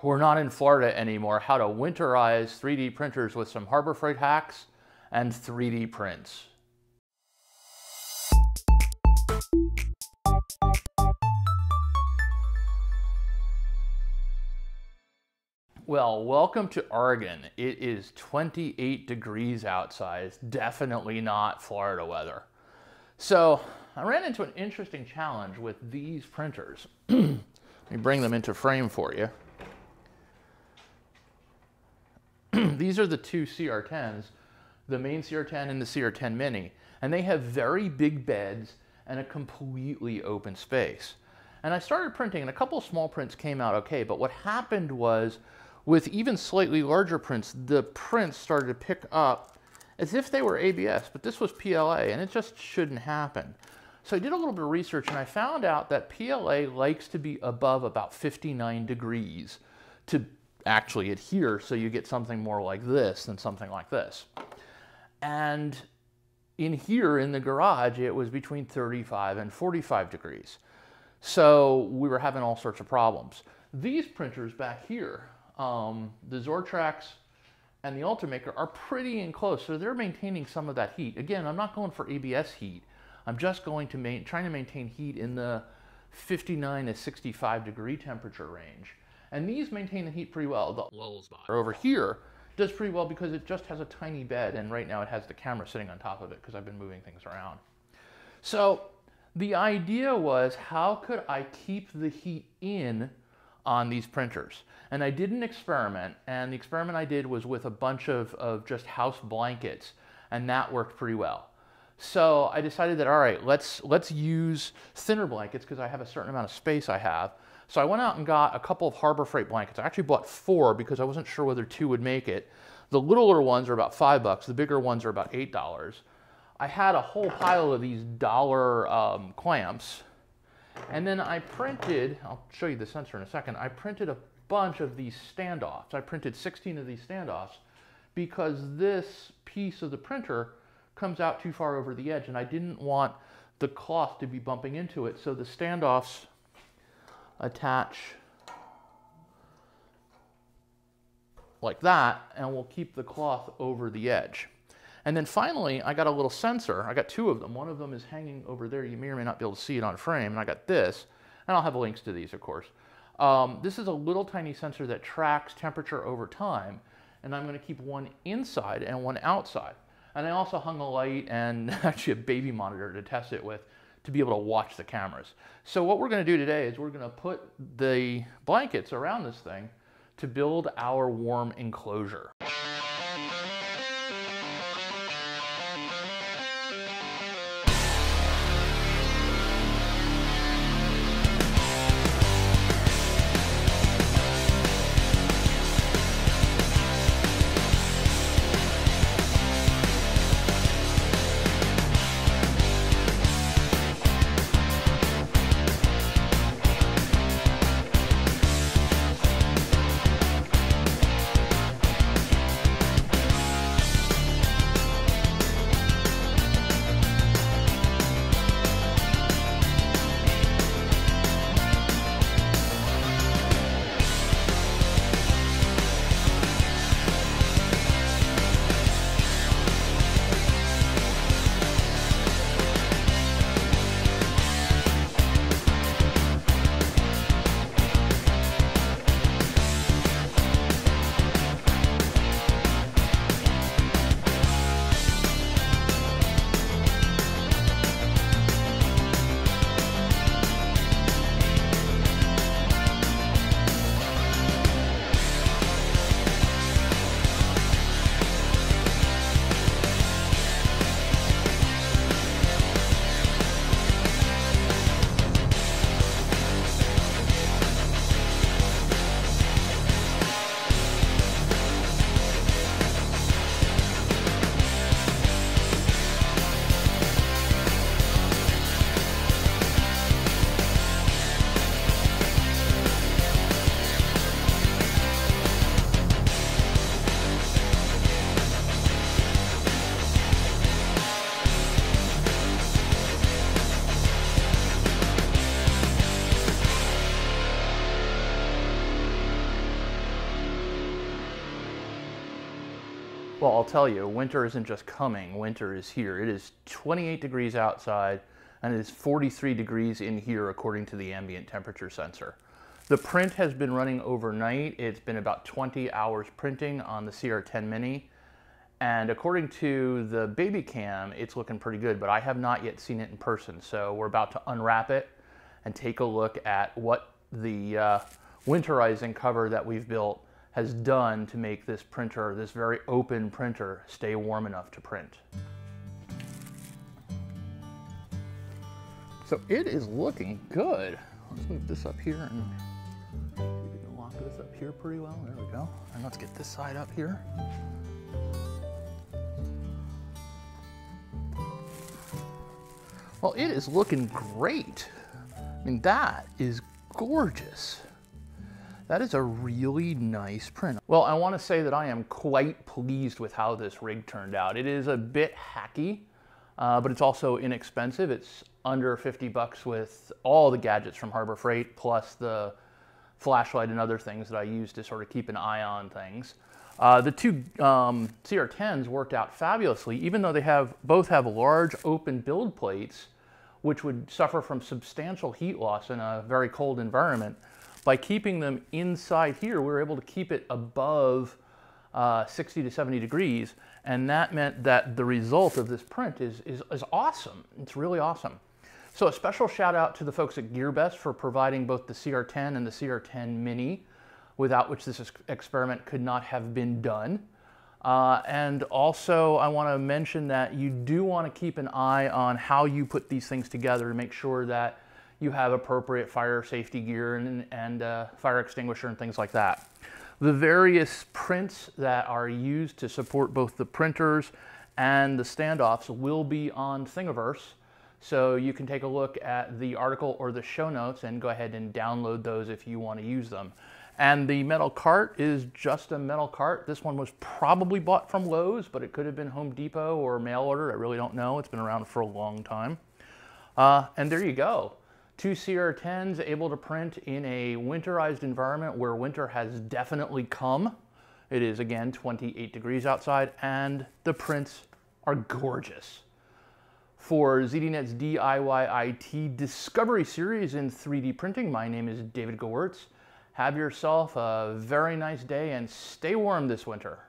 we're not in Florida anymore, how to winterize 3D printers with some Harbor Freight hacks and 3D prints. Well, welcome to Oregon. It is 28 degrees outside. It's definitely not Florida weather. So I ran into an interesting challenge with these printers. Let me bring them into frame for you. These are the two CR-10s, the main CR-10 and the CR-10 Mini, and they have very big beds and a completely open space. And I started printing, and a couple of small prints came out okay, but what happened was, with even slightly larger prints, the prints started to pick up as if they were ABS, but this was PLA, and it just shouldn't happen. So I did a little bit of research, and I found out that PLA likes to be above about 59 degrees to actually adhere, so you get something more like this than something like this. And in here in the garage, it was between 35 and 45 degrees. So we were having all sorts of problems. These printers back here, the Zortrax and the Ultimaker, are pretty enclosed, so they're maintaining some of that heat. Again, I'm not going for ABS heat. I'm just going to trying to maintain heat in the 59 to 65 degree temperature range. And these maintain the heat pretty well. The lull spot over here does pretty well because it just has a tiny bed, and right now it has the camera sitting on top of it because I've been moving things around. So the idea was, how could I keep the heat in on these printers? And I did an experiment, and the experiment I did was with a bunch of just house blankets, and that worked pretty well. So I decided that, all right, let's use thinner blankets because I have a certain amount of space I have. So I went out and got a couple of Harbor Freight blankets. I actually bought 4 because I wasn't sure whether 2 would make it. The littler ones are about $5, the bigger ones are about $8. I had a whole pile of these dollar clamps, and then I printed, I'll show you the sensor in a second, I printed a bunch of these standoffs. I printed 16 of these standoffs because this piece of the printer comes out too far over the edge, and I didn't want the cloth to be bumping into it, so the standoffs attach like that, and we'll keep the cloth over the edge. And then finally, I got a little sensor. I got 2 of them. One of them is hanging over there. You may or may not be able to see it on frame. And I got this, and I'll have links to these, of course. This is a little tiny sensor that tracks temperature over time, and I'm going to keep one inside and one outside. And I also hung a light and actually a baby monitor to test it with, to be able to watch the cameras. So what we're going to do today is we're going to put the blankets around this thing to build our warm enclosure. Well, I'll tell you, winter isn't just coming, winter is here. It is 28 degrees outside and it is 43 degrees in here according to the ambient temperature sensor. The print has been running overnight. It's been about 20 hours printing on the CR-10 Mini. And according to the baby cam, it's looking pretty good, but I have not yet seen it in person. So we're about to unwrap it and take a look at what the winterizing cover that we've built has done to make this printer, this very open printer, stay warm enough to print. So it is looking good. Let's move this up here and we can lock this up here pretty well. There we go. And let's get this side up here. Well, it is looking great. I mean, that is gorgeous. That is a really nice print. Well, I want to say that I am quite pleased with how this rig turned out. It is a bit hacky, but it's also inexpensive. It's under 50 bucks with all the gadgets from Harbor Freight, plus the flashlight and other things that I use to sort of keep an eye on things. The two CR-10s worked out fabulously, even though they both have large open build plates, which would suffer from substantial heat loss in a very cold environment. By keeping them inside here, we were able to keep it above 60 to 70 degrees, and that meant that the result of this print is awesome. It's really awesome. So a special shout out to the folks at Gewirtz for providing both the CR-10 and the CR-10 Mini, without which this experiment could not have been done. And also I want to mention that you do want to keep an eye on how you put these things together to make sure that you have appropriate fire safety gear and fire extinguisher and things like that. The various prints that are used to support both the printers and the standoffs will be on Thingiverse, so you can take a look at the article or the show notes and go ahead and download those if you want to use them. And the metal cart is just a metal cart. This one was probably bought from Lowe's, but it could have been Home Depot or mail order. I really don't know. It's been around for a long time. And there you go. Two CR-10s able to print in a winterized environment where winter has definitely come. It is, again, 28 degrees outside, and the prints are gorgeous. For ZDNet's DIY IT Discovery Series in 3D printing, my name is David Gewirtz. Have yourself a very nice day and stay warm this winter.